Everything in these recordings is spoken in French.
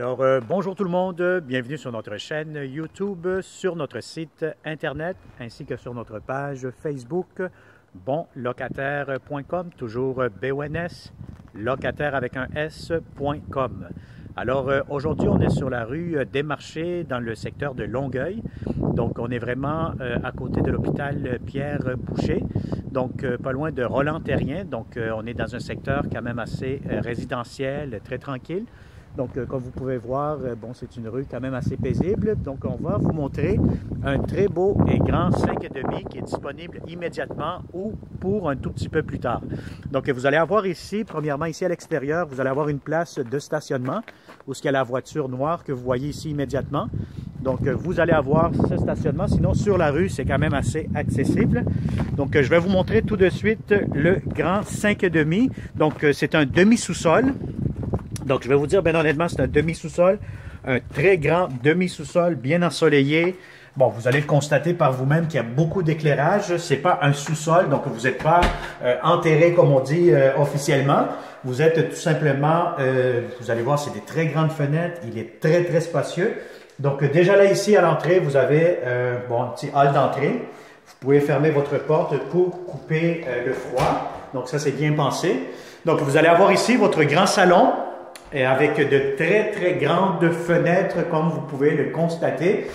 Alors, bonjour tout le monde, bienvenue sur notre chaîne YouTube, sur notre site Internet, ainsi que sur notre page Facebook, bonlocataire.com, toujours BONS, locataire avec un S.com. Alors, aujourd'hui, on est sur la rue des Marchés, dans le secteur de Longueuil. Donc, on est vraiment à côté de l'hôpital Pierre-Boucher, donc pas loin de Roland-Terrien. Donc, on est dans un secteur quand même assez résidentiel, très tranquille. Donc, comme vous pouvez voir, bon, c'est une rue quand même assez paisible. Donc, on va vous montrer un très beau et grand 5,5 qui est disponible immédiatement ou pour un tout petit peu plus tard. Donc, vous allez avoir ici, premièrement, ici à l'extérieur, vous allez avoir une place de stationnement où il y a la voiture noire que vous voyez ici immédiatement. Donc, vous allez avoir ce stationnement. Sinon, sur la rue, c'est quand même assez accessible. Donc, je vais vous montrer tout de suite le grand 5,5. Donc, c'est un demi-sous-sol. Donc, je vais vous dire, bien honnêtement, c'est un demi-sous-sol, un très grand demi-sous-sol, bien ensoleillé. Bon, vous allez le constater par vous-même qu'il y a beaucoup d'éclairage. C'est pas un sous-sol, donc vous n'êtes pas enterré, comme on dit officiellement. Vous êtes tout simplement, vous allez voir, c'est des très grandes fenêtres. Il est très, très spacieux. Donc, déjà là, ici, à l'entrée, vous avez bon, un petit hall d'entrée. Vous pouvez fermer votre porte pour couper le froid. Donc, ça, c'est bien pensé. Donc, vous allez avoir ici votre grand salon, et avec de très, très grandes fenêtres, comme vous pouvez le constater.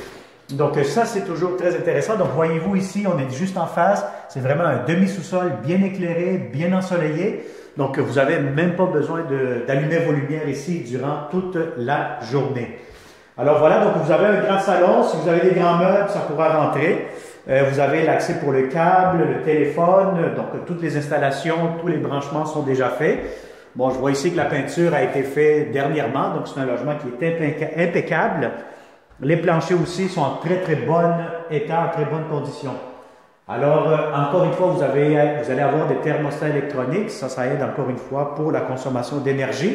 Donc ça, c'est toujours très intéressant. Donc voyez-vous ici, on est juste en face. C'est vraiment un demi-sous-sol bien éclairé, bien ensoleillé. Donc vous n'avez même pas besoin d'allumer vos lumières ici durant toute la journée. Alors voilà, donc vous avez un grand salon. Si vous avez des grands meubles, ça pourra rentrer. Vous avez l'accès pour le câble, le téléphone. Donc toutes les installations, tous les branchements sont déjà faits. Bon, je vois ici que la peinture a été faite dernièrement, donc c'est un logement qui est impeccable. Les planchers aussi sont en très très bon état, en très bonne condition. Alors, encore une fois, vous allez avoir des thermostats électroniques, ça aide encore une fois pour la consommation d'énergie.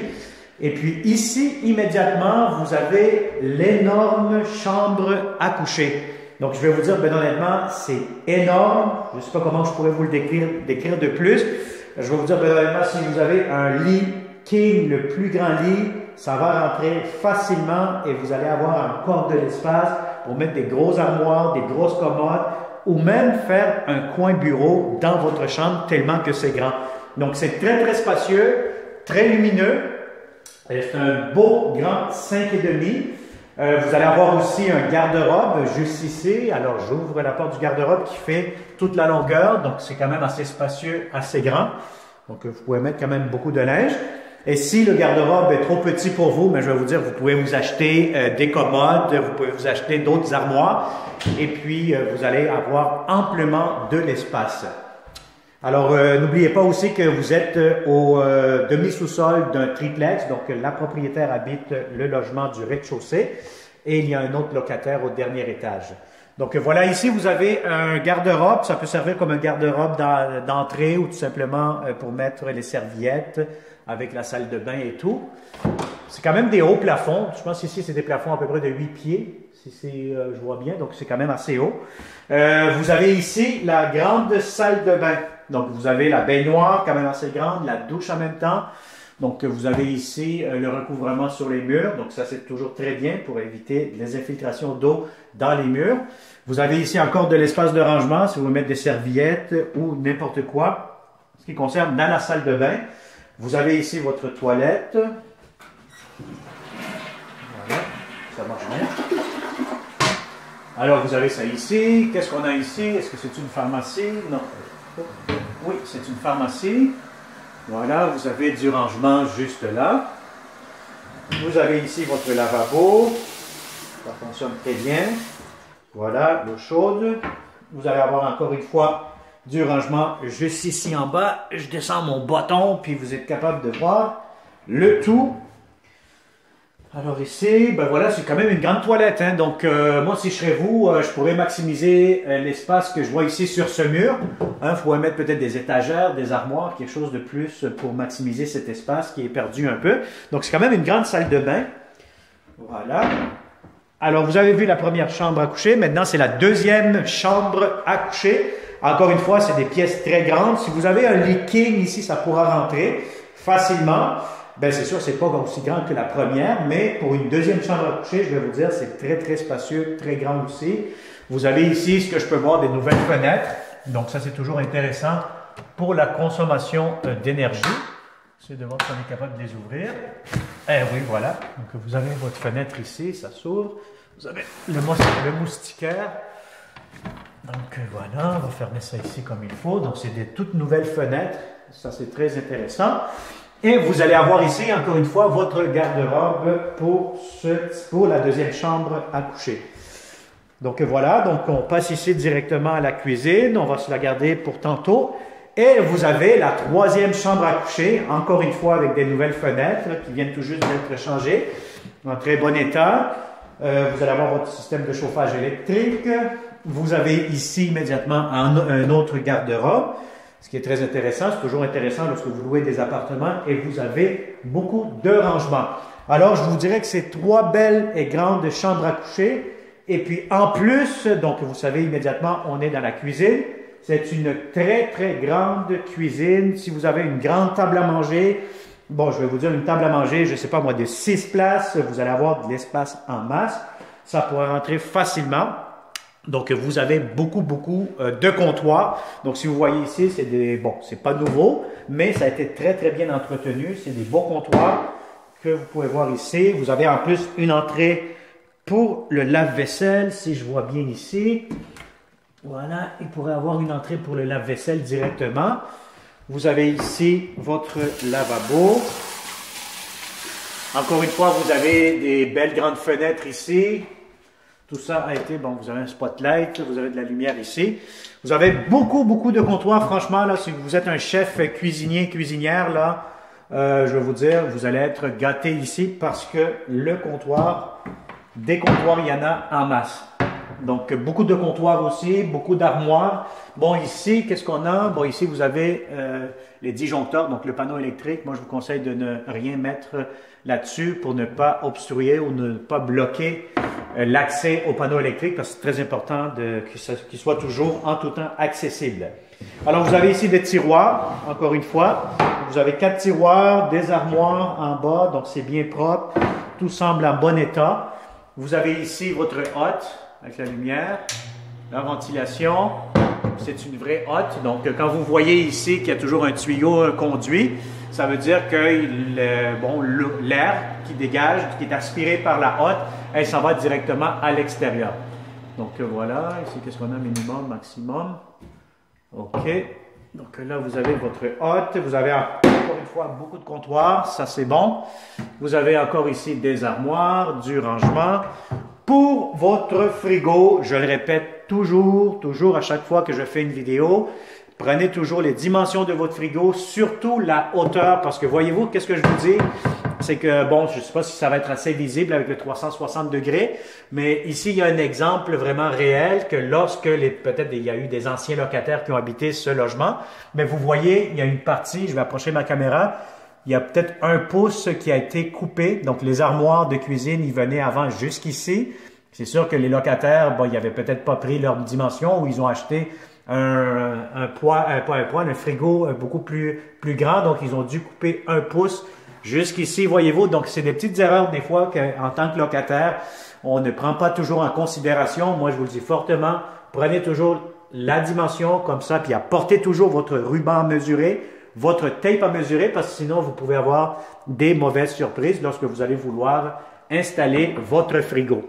Et puis ici, immédiatement, vous avez l'énorme chambre à coucher. Donc, je vais vous dire, ben honnêtement, c'est énorme. Je ne sais pas comment je pourrais vous le décrire de plus. Je vais vous dire, si vous avez un lit king, le plus grand lit, ça va rentrer facilement et vous allez avoir encore de l'espace pour mettre des grosses armoires, des grosses commodes ou même faire un coin bureau dans votre chambre tellement que c'est grand. Donc, c'est très, très spacieux, très lumineux. C'est un beau grand 5,5. Vous allez avoir aussi un garde-robe juste ici. Alors, j'ouvre la porte du garde-robe qui fait toute la longueur. Donc, c'est quand même assez spacieux, assez grand. Donc, vous pouvez mettre quand même beaucoup de linge. Et si le garde-robe est trop petit pour vous, mais je vais vous dire, vous pouvez vous acheter des commodes, vous pouvez vous acheter d'autres armoires. Et puis, vous allez avoir amplement de l'espace. Alors, n'oubliez pas aussi que vous êtes au demi-sous-sol d'un triplex. Donc, la propriétaire habite le logement du rez-de-chaussée et il y a un autre locataire au dernier étage. Donc, voilà, ici, vous avez un garde-robe. Ça peut servir comme un garde-robe d'entrée ou tout simplement pour mettre les serviettes avec la salle de bain et tout. C'est quand même des hauts plafonds. Je pense qu'ici, c'est des plafonds à peu près de 8 pieds, si je vois bien. Donc, c'est quand même assez haut. Vous avez ici la grande salle de bain. Donc, vous avez la baignoire quand même assez grande, la douche en même temps. Donc, vous avez ici le recouvrement sur les murs. Donc, ça, c'est toujours très bien pour éviter les infiltrations d'eau dans les murs. Vous avez ici encore de l'espace de rangement si vous voulez mettre des serviettes ou n'importe quoi. Ce qui concerne dans la salle de bain, vous avez ici votre toilette. Voilà, ça marche bien. Alors, vous avez ça ici. Qu'est-ce qu'on a ici? Est-ce que c'est une pharmacie? Non. Oui, c'est une pharmacie. Voilà, vous avez du rangement juste là. Vous avez ici votre lavabo. Ça fonctionne très bien. Voilà, l'eau chaude. Vous allez avoir encore une fois du rangement juste ici en bas. Je descends mon bâton, puis vous êtes capable de voir le tout. Alors ici, ben voilà, c'est quand même une grande toilette. Hein? Donc, moi, si je serais vous, je pourrais maximiser l'espace que je vois ici sur ce mur. Hein, vous pourrez mettre peut-être des étagères, des armoires, quelque chose de plus pour maximiser cet espace qui est perdu un peu. Donc, c'est quand même une grande salle de bain. Voilà. Alors, vous avez vu la première chambre à coucher. Maintenant, c'est la deuxième chambre à coucher. Encore une fois, c'est des pièces très grandes. Si vous avez un lit king ici, ça pourra rentrer facilement. Ben c'est sûr, c'est pas aussi grand que la première, mais pour une deuxième chambre à coucher, je vais vous dire, c'est très, très spacieux, très grand aussi. Vous avez ici, ce que je peux voir, des nouvelles fenêtres. Donc ça, c'est toujours intéressant pour la consommation d'énergie. J'essaie de voir si on est capable de les ouvrir. Eh oui, voilà. Donc vous avez votre fenêtre ici, ça s'ouvre. Vous avez le moustiquaire. Donc voilà, on va fermer ça ici comme il faut. Donc c'est des toutes nouvelles fenêtres. Ça, c'est très intéressant. Et vous allez avoir ici, encore une fois, votre garde-robe pour la deuxième chambre à coucher. Donc voilà, donc on passe ici directement à la cuisine. On va se la garder pour tantôt. Et vous avez la troisième chambre à coucher, encore une fois avec des nouvelles fenêtres qui viennent tout juste d'être changées, en très bon état. Vous allez avoir votre système de chauffage électrique. Vous avez ici immédiatement un autre garde-robe. Ce qui est très intéressant, c'est toujours intéressant lorsque vous louez des appartements et vous avez beaucoup de rangements. Alors, je vous dirais que c'est trois belles et grandes chambres à coucher. Et puis, en plus, donc vous savez immédiatement, on est dans la cuisine. C'est une très, très grande cuisine. Si vous avez une grande table à manger, bon, je vais vous dire une table à manger, je ne sais pas moi, de 6 places, vous allez avoir de l'espace en masse. Ça pourrait rentrer facilement. Donc, vous avez beaucoup de comptoirs. Donc, si vous voyez ici, c'est pas nouveau, mais ça a été très, très bien entretenu. C'est des beaux comptoirs que vous pouvez voir ici. Vous avez en plus une entrée pour le lave-vaisselle, si je vois bien ici. Voilà, il pourrait avoir une entrée pour le lave-vaisselle directement. Vous avez ici votre lavabo. Encore une fois, vous avez des belles grandes fenêtres ici. Tout ça a été, bon, vous avez un spotlight, vous avez de la lumière ici. Vous avez beaucoup de comptoirs, franchement, là, si vous êtes un chef cuisinier, cuisinière, là, je vais vous dire, vous allez être gâté ici parce que le comptoir, des comptoirs, il y en a en masse. Donc, beaucoup de comptoirs aussi, beaucoup d'armoires. Bon, ici, qu'est-ce qu'on a? Bon, ici, vous avez les disjoncteurs, donc le panneau électrique. Moi, je vous conseille de ne rien mettre là-dessus pour ne pas obstruer ou ne pas bloquer l'accès au panneau électrique parce que c'est très important qu'il soit toujours en tout temps accessible. Alors, vous avez ici des tiroirs, encore une fois. Vous avez 4 tiroirs, des armoires en bas, donc c'est bien propre. Tout semble en bon état. Vous avez ici votre hotte avec la lumière, la ventilation. C'est une vraie hotte. Donc, quand vous voyez ici qu'il y a toujours un tuyau, un conduit, ça veut dire que l'air qui dégage, qui est aspiré par la hotte, elle s'en va directement à l'extérieur. Donc, voilà. Ici, qu'est-ce qu'on a? Minimum, maximum. OK. Donc, là, vous avez votre hotte. Vous avez encore une fois beaucoup de comptoirs. Ça, c'est bon. Vous avez encore ici des armoires, du rangement. Pour votre frigo, je le répète toujours à chaque fois que je fais une vidéo, prenez toujours les dimensions de votre frigo, surtout la hauteur, parce que voyez-vous, qu'est-ce que je vous dis? C'est que, bon, je ne sais pas si ça va être assez visible avec le 360 degrés, mais ici, il y a un exemple vraiment réel que lorsque peut-être il y a eu des anciens locataires qui ont habité ce logement, mais vous voyez, il y a une partie, je vais approcher ma caméra, il y a peut-être 1 pouce qui a été coupé. Donc, les armoires de cuisine, ils venaient avant jusqu'ici. C'est sûr que les locataires, bon, ils n'avaient peut-être pas pris leur dimension ou ils ont acheté un frigo beaucoup plus grand. Donc, ils ont dû couper 1 pouce jusqu'ici, voyez-vous. Donc, c'est des petites erreurs des fois qu'en tant que locataire, on ne prend pas toujours en considération. Moi, je vous le dis fortement, prenez toujours la dimension comme ça, puis apportez toujours votre ruban mesuré, votre tape à mesurer, parce que sinon, vous pouvez avoir des mauvaises surprises lorsque vous allez vouloir installer votre frigo.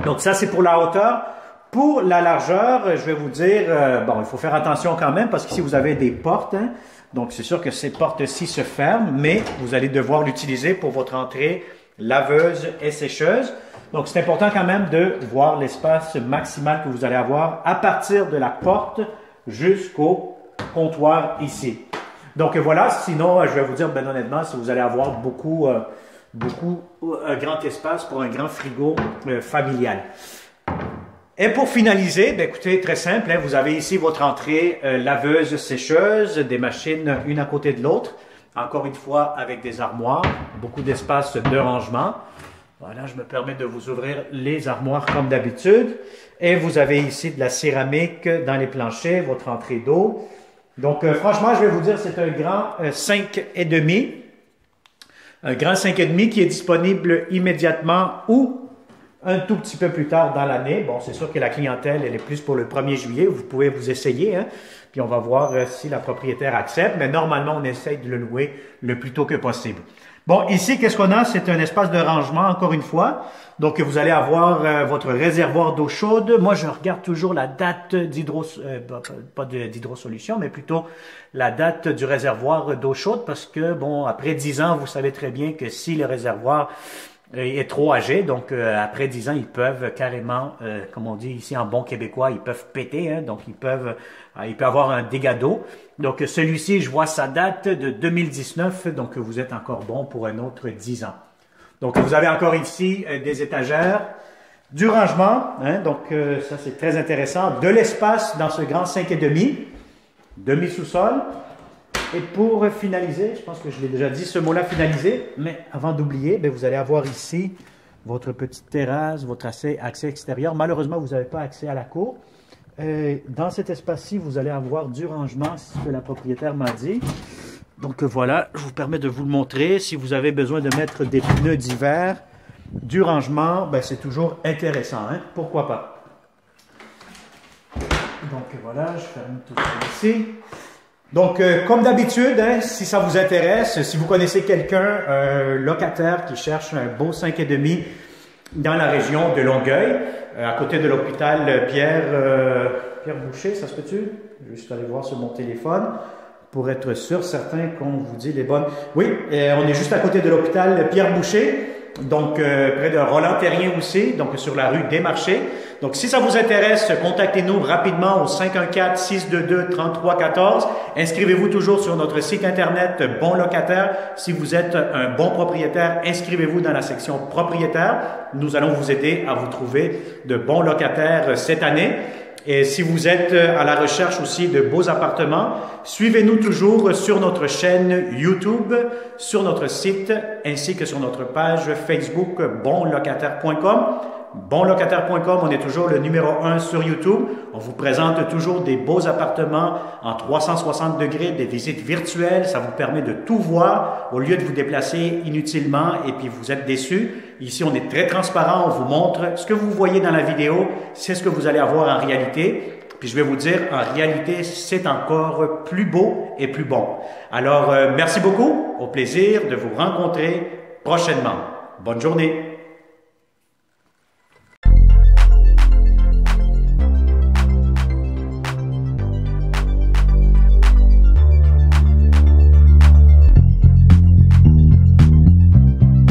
Donc, ça, c'est pour la hauteur. Pour la largeur, je vais vous dire, bon, il faut faire attention quand même, parce qu'ici, vous avez des portes. Hein? Donc, c'est sûr que ces portes-ci se ferment, mais vous allez devoir l'utiliser pour votre entrée laveuse et sécheuse. Donc, c'est important quand même de voir l'espace maximal que vous allez avoir à partir de la porte jusqu'au comptoir ici. Donc voilà, sinon, je vais vous dire, ben honnêtement, si vous allez avoir un grand espace pour un grand frigo familial. Et pour finaliser, ben écoutez, très simple, hein, vous avez ici votre entrée laveuse, sécheuse, des machines une à côté de l'autre. Encore une fois, avec des armoires, beaucoup d'espace de rangement. Voilà, je me permets de vous ouvrir les armoires comme d'habitude. Et vous avez ici de la céramique dans les planchers, votre entrée d'eau. Donc, franchement, je vais vous dire, c'est un grand 5,5. Un grand 5,5 qui est disponible immédiatement ou un tout petit peu plus tard dans l'année. Bon, c'est sûr que la clientèle, elle est plus pour le 1er juillet. Vous pouvez vous essayer, hein, puis on va voir si la propriétaire accepte. Mais normalement, on essaye de le louer le plus tôt que possible. Bon, ici, qu'est-ce qu'on a? C'est un espace de rangement, encore une fois. Donc, vous allez avoir votre réservoir d'eau chaude. Moi, je regarde toujours la date d'hydrosolution, mais plutôt la date du réservoir d'eau chaude parce que, bon, après 10 ans, vous savez très bien que si le réservoir est trop âgé, donc après 10 ans, ils peuvent carrément, comme on dit ici en bon québécois, ils peuvent péter, hein, donc il peut avoir un dégât d'eau. Donc celui-ci, je vois sa date de 2019, donc vous êtes encore bon pour un autre 10 ans. Donc vous avez encore ici des étagères, du rangement, hein, donc ça c'est très intéressant, de l'espace dans ce grand 5,5, demi-sous-sol. Et pour finaliser, je pense que je l'ai déjà dit ce mot-là, finaliser, mais avant d'oublier, vous allez avoir ici votre petite terrasse, votre accès extérieur. Malheureusement, vous n'avez pas accès à la cour. Dans cet espace-ci, vous allez avoir du rangement, c'est ce que la propriétaire m'a dit. Donc voilà, je vous permets de vous le montrer. Si vous avez besoin de mettre des pneus d'hiver, du rangement, c'est toujours intéressant, hein? Pourquoi pas? Donc voilà, je ferme tout ça ici. Donc, comme d'habitude, hein, si ça vous intéresse, si vous connaissez quelqu'un, un locataire qui cherche un beau 5,5 dans la région de Longueuil, à côté de l'hôpital Pierre Boucher, ça se peut-tu? Je vais juste aller voir sur mon téléphone pour être sûr, certain qu'on vous dit les bonnes... Oui, on est juste à côté de l'hôpital Pierre Boucher, donc près de Roland-Terrien aussi, donc sur la rue des Marchés. Donc, si ça vous intéresse, contactez-nous rapidement au 514-622-3314. Inscrivez-vous toujours sur notre site internet Bon Locataire. Si vous êtes un bon propriétaire, inscrivez-vous dans la section propriétaire. Nous allons vous aider à vous trouver de bons locataires cette année. Et si vous êtes à la recherche aussi de beaux appartements, suivez-nous toujours sur notre chaîne YouTube, sur notre site, ainsi que sur notre page Facebook bonlocataire.com. Bonlocataire.com, on est toujours le numéro 1 sur YouTube. On vous présente toujours des beaux appartements en 360 degrés, des visites virtuelles. Ça vous permet de tout voir au lieu de vous déplacer inutilement et puis vous êtes déçus. Ici, on est très transparent. On vous montre ce que vous voyez dans la vidéo. C'est ce que vous allez avoir en réalité. Puis je vais vous dire, en réalité, c'est encore plus beau et plus bon. Alors, merci beaucoup. Au plaisir de vous rencontrer prochainement. Bonne journée.